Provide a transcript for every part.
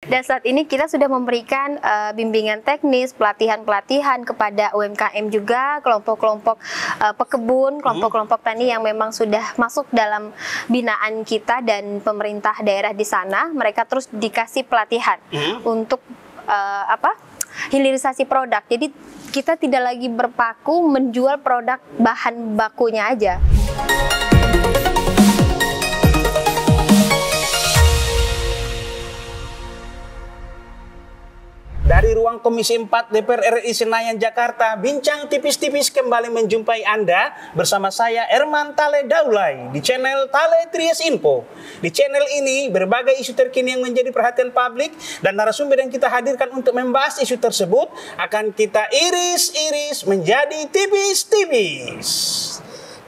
Dan saat ini kita sudah memberikan bimbingan teknis, pelatihan-pelatihan kepada UMKM juga, kelompok-kelompok pekebun, kelompok-kelompok tani yang memang sudah masuk dalam binaan kita dan pemerintah daerah di sana. Mereka terus dikasih pelatihan untuk hilirisasi produk. Jadi kita tidak lagi berpaku menjual produk bahan bakunya aja. Dari ruang Komisi 4 DPR RI Senayan, Jakarta, bincang tipis-tipis kembali menjumpai Anda bersama saya Erman Tale Daulay di channel Tale Tries Info. Di channel ini berbagai isu terkini yang menjadi perhatian publik dan narasumber yang kita hadirkan untuk membahas isu tersebut akan kita iris-iris menjadi tipis-tipis.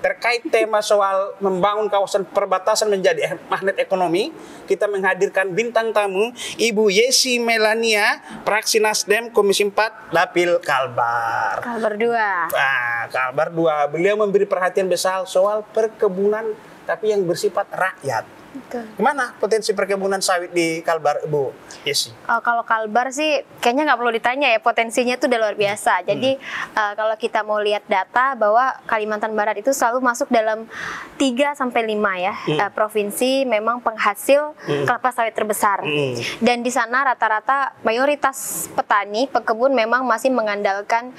Terkait tema soal membangun kawasan perbatasan menjadi magnet ekonomi, kita menghadirkan bintang tamu Ibu Yesi Melania, Praksi Nasdem Komisi 4 Dapil Kalbar. Kalbar 2. Kalbar 2. Beliau memberi perhatian besar soal perkebunan tapi yang bersifat rakyat. Betul. Gimana potensi perkebunan sawit di Kalbar, Bu Yesi? Kalau Kalbar sih kayaknya nggak perlu ditanya ya, potensinya itu udah luar biasa. Jadi kalau kita mau lihat data bahwa Kalimantan Barat itu selalu masuk dalam 3-5 ya provinsi memang penghasil kelapa sawit terbesar. Dan di sana rata-rata mayoritas petani pekebun memang masih mengandalkan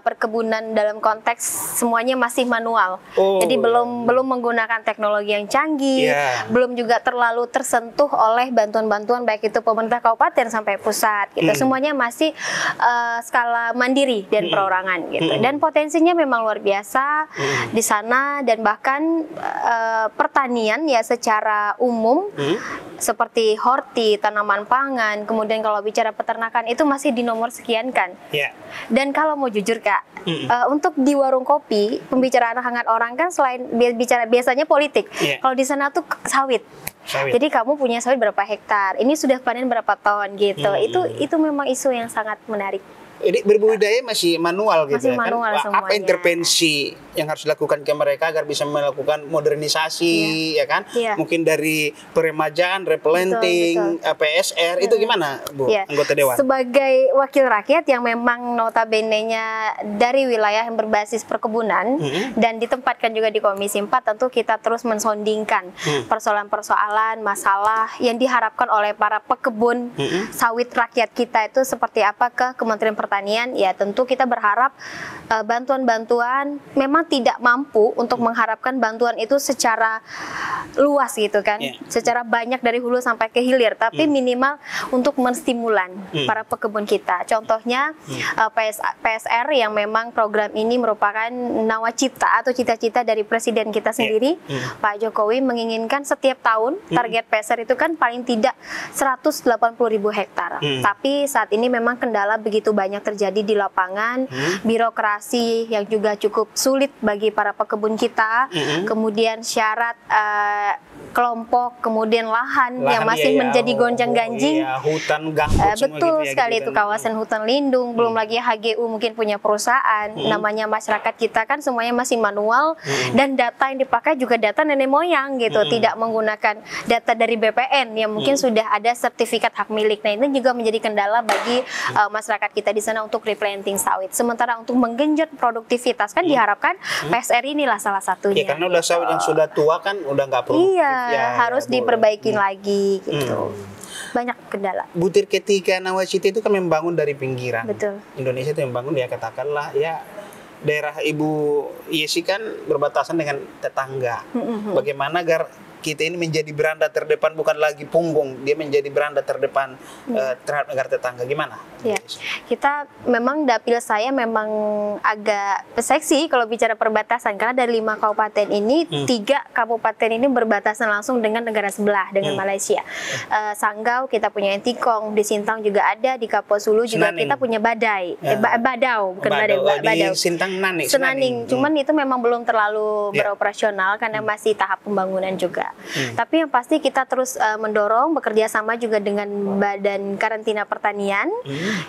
perkebunan dalam konteks semuanya masih manual. Jadi belum menggunakan teknologi yang canggih. Belum juga terlalu tersentuh oleh bantuan-bantuan baik itu pemerintah kabupaten sampai pusat gitu. Semuanya masih skala mandiri dan perorangan gitu. Dan potensinya memang luar biasa di sana, dan bahkan pertanian ya secara umum seperti horti, tanaman pangan, kemudian kalau bicara peternakan itu masih di nomor sekian kan. Dan kalau mau jujur Kak, untuk di warung kopi pembicaraan hangat orang kan selain bicara biasanya politik, kalau di sana tuh sawit. Jadi kamu punya sawit berapa hektar, ini sudah panen berapa ton gitu. Itu memang isu yang sangat menarik. Jadi berbudidaya masih manual gitu, masih manual kan? Apa intervensi yang harus dilakukan ke mereka agar bisa melakukan modernisasi, ya kan? Mungkin dari peremajaan, replanting, PSR, itu gimana, Bu, anggota Dewan? Sebagai wakil rakyat yang memang notabene-nya dari wilayah yang berbasis perkebunan dan ditempatkan juga di Komisi 4, tentu kita terus mensondingkan persoalan-persoalan, masalah yang diharapkan oleh para pekebun sawit rakyat kita itu seperti apa ke Kementerian Pertanian. Ya tentu kita berharap bantuan-bantuan memang tidak mampu untuk mengharapkan bantuan itu secara luas gitu kan, secara banyak dari hulu sampai ke hilir, tapi minimal untuk menstimulan para pekebun kita. Contohnya PSR yang memang program ini merupakan nawacita atau cita-cita dari Presiden kita sendiri, Pak Jokowi menginginkan setiap tahun target PSR itu kan paling tidak 180.000 hektar. Tapi saat ini memang kendala begitu banyak terjadi di lapangan, birokrasi yang juga cukup sulit bagi para pekebun kita, kemudian syarat kelompok, kemudian lahan yang masih menjadi gonjang-ganjing, hutan gambut betul gitu sekali gitu itu kawasan hutan lindung, belum lagi HGU mungkin punya perusahaan, namanya masyarakat kita kan semuanya masih manual, dan data yang dipakai juga data nenek moyang gitu, tidak menggunakan data dari BPN yang mungkin sudah ada sertifikat hak milik. Nah ini juga menjadi kendala bagi masyarakat kita di sana untuk replanting sawit. Sementara untuk menggenjot produktivitas kan diharapkan PSR inilah salah satunya. Karena udah sawit yang sudah tua kan udah nggak produktif. Harus diperbaikin lagi gitu. Banyak kendala. Butir ketiga nawacita itu kan membangun dari pinggiran. Betul. Indonesia itu membangun ya katakanlah ya daerah Ibu Yesi kan berbatasan dengan tetangga. Bagaimana agar kita ini menjadi beranda terdepan, bukan lagi punggung, dia menjadi beranda terdepan terhadap negara tetangga. Gimana? Kita memang dapil saya memang agak seksi kalau bicara perbatasan, karena dari 5 kabupaten ini 3 kabupaten ini berbatasan langsung dengan negara sebelah, dengan Malaysia. Sanggau kita punya Entikong, di Sintang juga ada, di Kapuas Hulu juga kita punya Badai, Badau, bukan Badau. Di Sintang Senaning. Cuman itu memang belum terlalu beroperasional karena masih tahap pembangunan juga. ada. Tapi yang pasti kita terus mendorong, bekerja sama juga dengan Badan Karantina Pertanian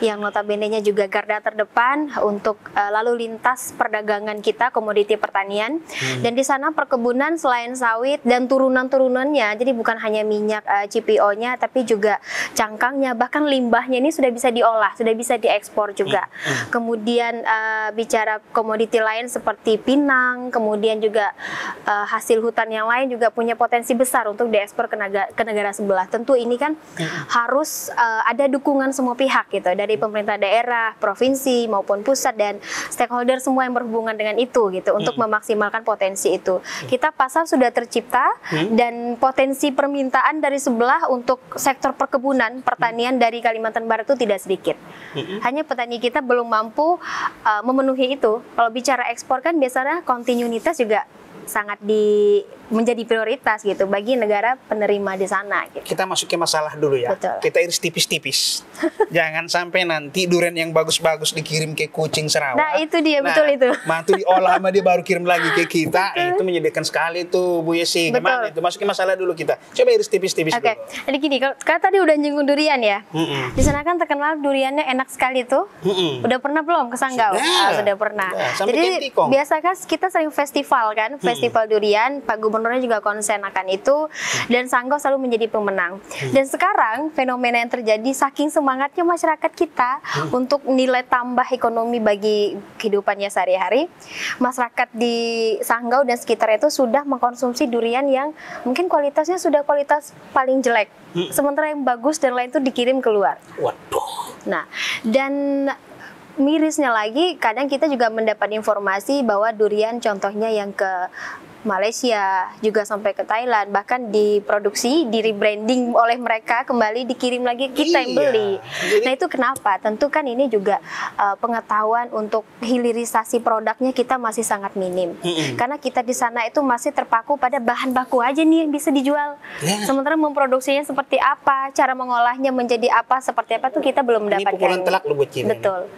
yang notabene-nya juga garda terdepan untuk lalu lintas perdagangan kita, komoditi pertanian. Dan di sana perkebunan selain sawit dan turunan-turunannya, jadi bukan hanya minyak CPO-nya, tapi juga cangkangnya, bahkan limbahnya ini sudah bisa diolah, sudah bisa diekspor juga. Kemudian bicara komoditi lain seperti pinang, kemudian juga hasil hutan yang lain juga punya potensi besar untuk diekspor ke negara sebelah. Tentu ini kan harus ada dukungan semua pihak gitu, dari pemerintah daerah, provinsi maupun pusat dan stakeholder semua yang berhubungan dengan itu gitu, untuk memaksimalkan potensi itu. Kita pasar sudah tercipta dan potensi permintaan dari sebelah untuk sektor perkebunan, pertanian dari Kalimantan Barat itu tidak sedikit. Hanya petani kita belum mampu memenuhi itu. Kalau bicara ekspor kan biasanya kontinuitas juga sangat menjadi prioritas gitu bagi negara penerima di sana gitu. Kita masuk ke masalah dulu ya. Betul. Kita iris tipis-tipis. Jangan sampai nanti durian yang bagus-bagus dikirim ke Kucing Sarawak. Nah, itu dia, betul itu. Mantu diolah sama dia baru kirim lagi ke kita. Itu menyedihkan sekali tuh Bu Yesi. Gimana itu? Masuk ke masalah dulu kita. Coba iris tipis-tipis dulu. Jadi gini, kalau tadi udah nyinggung durian ya. Di sana kan terkenal duriannya enak sekali tuh. Udah pernah belum ke Sanggau? Sudah pernah. Jadi biasa kan kita sering festival kan, festival durian, Pak Gubernurnya juga konsen akan itu, dan Sanggau selalu menjadi pemenang. Dan sekarang fenomena yang terjadi, saking semangatnya masyarakat kita untuk nilai tambah ekonomi bagi kehidupannya sehari-hari, masyarakat di Sanggau dan sekitar itu sudah mengkonsumsi durian yang mungkin kualitasnya sudah kualitas paling jelek, sementara yang bagus dan lain itu dikirim keluar. Waduh. Nah, dan mirisnya lagi, kadang kita juga mendapat informasi bahwa durian contohnya yang ke Malaysia, juga sampai ke Thailand, bahkan diproduksi, di rebranding oleh mereka, kembali dikirim lagi kita yang beli. Nah itu kenapa? Tentu kan ini juga pengetahuan untuk hilirisasi produknya kita masih sangat minim. Karena kita di sana itu masih terpaku pada bahan baku aja nih yang bisa dijual. Sementara memproduksinya seperti apa, cara mengolahnya menjadi apa, seperti apa tuh kita belum mendapatkan. Ini pukulan telak lu buat Cina. Betul.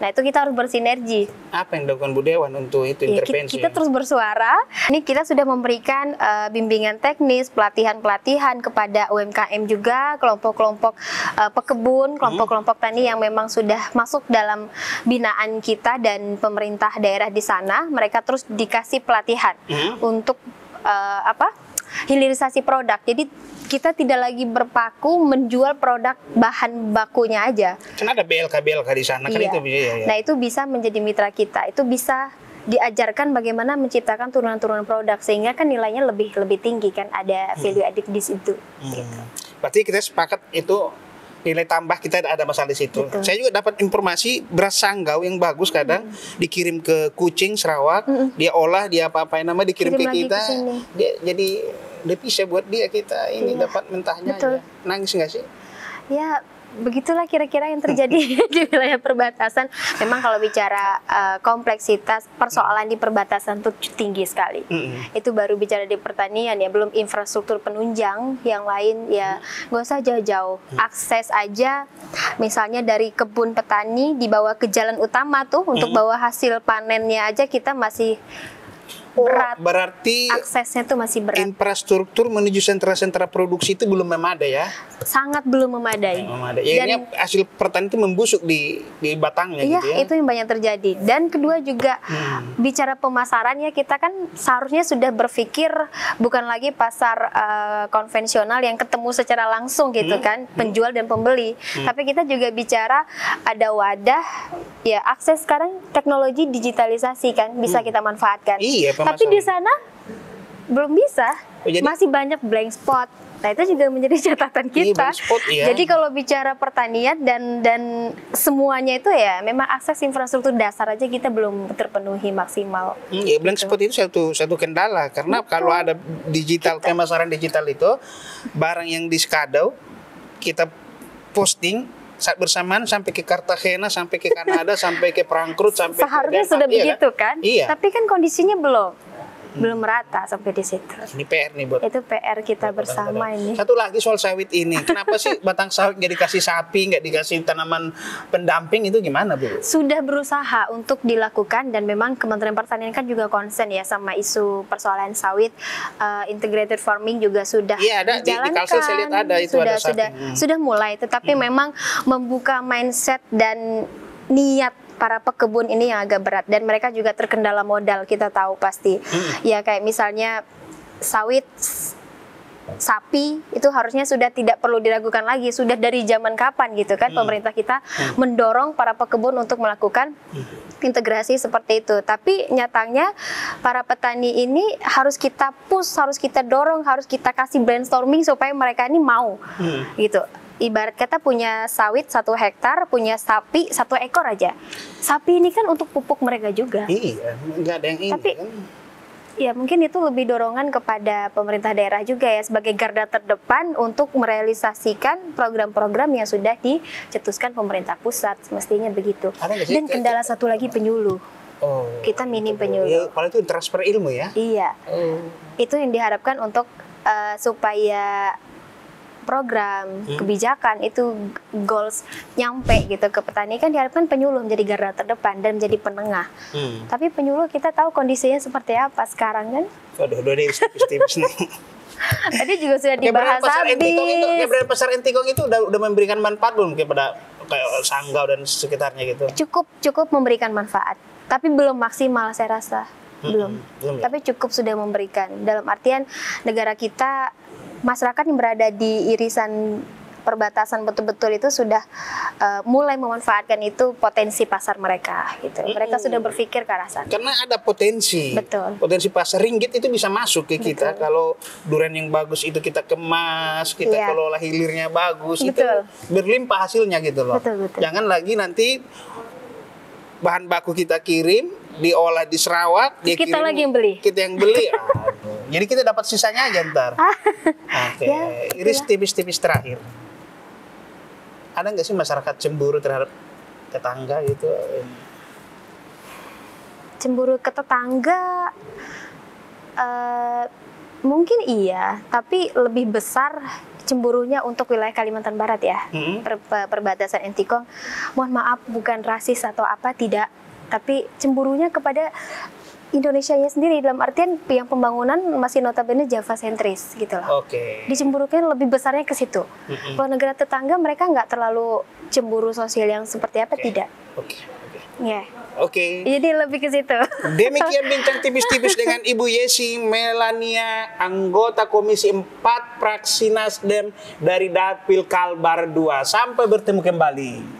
Nah itu kita harus bersinergi. Apa yang dilakukan Bu Dewan untuk itu intervensi? Kita terus bersuara. Ini kita sudah memberikan bimbingan teknis, pelatihan-pelatihan kepada UMKM juga, kelompok-kelompok pekebun, kelompok-kelompok tani yang memang sudah masuk dalam binaan kita dan pemerintah daerah di sana. Mereka terus dikasih pelatihan untuk hilirisasi produk. Jadi kita tidak lagi berpaku menjual produk bahan bakunya aja. Kan ada BLK di sana kan itu bisa ya. Nah itu bisa menjadi mitra kita. Itu bisa diajarkan bagaimana menciptakan turunan-turunan produk sehingga kan nilainya lebih tinggi kan, ada value added di situ. Gitu. Berarti kita sepakat itu nilai tambah kita ada masalah di situ. Betul. Saya juga dapat informasi beras Sanggau yang bagus kadang dikirim ke Kucing Sarawak, dia olah, dia apa-apain nama dikirim ke kita, dia jadi devisa buat dia, kita ini dapat mentahnya aja. Nangis nggak sih? Ya begitulah kira-kira yang terjadi di wilayah perbatasan. Memang kalau bicara kompleksitas persoalan di perbatasan itu tinggi sekali. Itu baru bicara di pertanian ya, belum infrastruktur penunjang yang lain ya. Nggak usah jauh-jauh, akses aja misalnya dari kebun petani dibawa ke jalan utama tuh untuk bawa hasil panennya aja kita masih berat. Berarti aksesnya tuh masih berat. Infrastruktur menuju sentra-sentra produksi itu belum memadai ya? Sangat belum memadai. Ya, dan hasil pertanian itu membusuk di batangnya gitu ya? Itu yang banyak terjadi. Dan kedua juga bicara pemasarannya, kita kan seharusnya sudah berpikir bukan lagi pasar konvensional yang ketemu secara langsung gitu kan, penjual dan pembeli. Tapi kita juga bicara ada wadah, ya akses sekarang teknologi digitalisasi kan bisa kita manfaatkan. Iya, tapi di sana belum bisa, masih banyak blank spot. Nah itu juga menjadi catatan kita. Jadi kalau bicara pertanian dan semuanya itu ya memang akses infrastruktur dasar aja kita belum terpenuhi maksimal. Ya blank spot itu satu kendala karena kalau ada digital, pemasaran digital itu barang yang di Skadau kita posting saat bersamaan sampai ke Cartagena, sampai ke Kanada, sampai ke Frankfurt, sampai seharusnya ke sudah begitu kan? Iya. Tapi kan kondisinya belum. belum merata sampai di situ. Ini PR nih buat. Itu PR kita bersama ini. Satu lagi soal sawit ini, kenapa sih batang sawit nggak dikasih sapi, nggak dikasih tanaman pendamping, itu gimana Bu? Sudah berusaha untuk dilakukan dan memang Kementerian Pertanian kan juga concern ya sama isu persoalan sawit. Integrated farming juga sudah Ada di Kalsel saya lihat ada itu, ada sapi. Sudah mulai, tetapi memang membuka mindset dan niat para pekebun ini yang agak berat, dan mereka juga terkendala modal, kita tahu pasti. Ya kayak misalnya sawit, sapi itu harusnya sudah tidak perlu diragukan lagi, sudah dari zaman kapan gitu kan pemerintah kita mendorong para pekebun untuk melakukan integrasi seperti itu. Tapi nyatanya para petani ini harus kita push, harus kita dorong, harus kita kasih brainstorming supaya mereka ini mau gitu. Ibarat kata punya sawit 1 hektar, punya sapi 1 ekor aja. Sapi ini kan untuk pupuk mereka juga. Iya, nggak ada yang ini. Tapi kan? ya mungkin itu lebih dorongan kepada pemerintah daerah juga ya sebagai garda terdepan untuk merealisasikan program-program yang sudah dicetuskan pemerintah pusat, semestinya begitu. Dan kendala satu lagi penyuluh. Kita minim penyuluh. Ya, kalau itu transfer ilmu ya? Iya. Itu yang diharapkan untuk supaya program, kebijakan itu goals nyampe gitu ke petani, kan diharapkan penyuluh menjadi garda terdepan dan menjadi penengah. Tapi penyuluh kita tahu kondisinya seperti apa sekarang kan? Waduh, udah tipis-tipis nih. Tadi juga sudah dibahas habis. Pasar Entikong itu udah memberikan manfaat belum kepada kayak Sanggau dan sekitarnya gitu? Cukup memberikan manfaat, tapi belum maksimal saya rasa. Belum ya? Tapi cukup sudah memberikan. Dalam artian negara kita, masyarakat yang berada di irisan perbatasan betul-betul itu sudah mulai memanfaatkan itu potensi pasar mereka gitu. Mereka sudah berpikir ke arah sana. Karena ada potensi. Betul. Potensi pasar ringgit itu bisa masuk ke kita. Kalau durian yang bagus itu kita kemas, kita kelola hilirnya bagus, itu berlimpah hasilnya gitu loh. Betul. Jangan lagi nanti bahan baku kita kirim, diolah di Sarawak, kita lagi yang beli. Kita yang beli. Jadi kita dapat sisanya aja ntar. Oke. Ya, Iris tipis-tipis terakhir. Ada nggak sih masyarakat cemburu terhadap tetangga gitu? Cemburu ke tetangga, mungkin iya, tapi lebih besar cemburunya untuk wilayah Kalimantan Barat ya. Perbatasan Entikong. Mohon maaf, bukan rasis atau apa, tidak. Tapi cemburunya kepada Indonesianya sendiri, dalam artian yang pembangunan masih notabene Java sentris gitu loh. Dicemburukan lebih besarnya ke situ. Kalau negara tetangga mereka nggak terlalu cemburu sosial yang seperti apa, tidak. Jadi lebih ke situ. Demikian bincang tipis-tipis dengan Ibu Yesi Melania, anggota Komisi 4 Fraksi Nasdem dari Dapil Kalbar 2. Sampai bertemu kembali.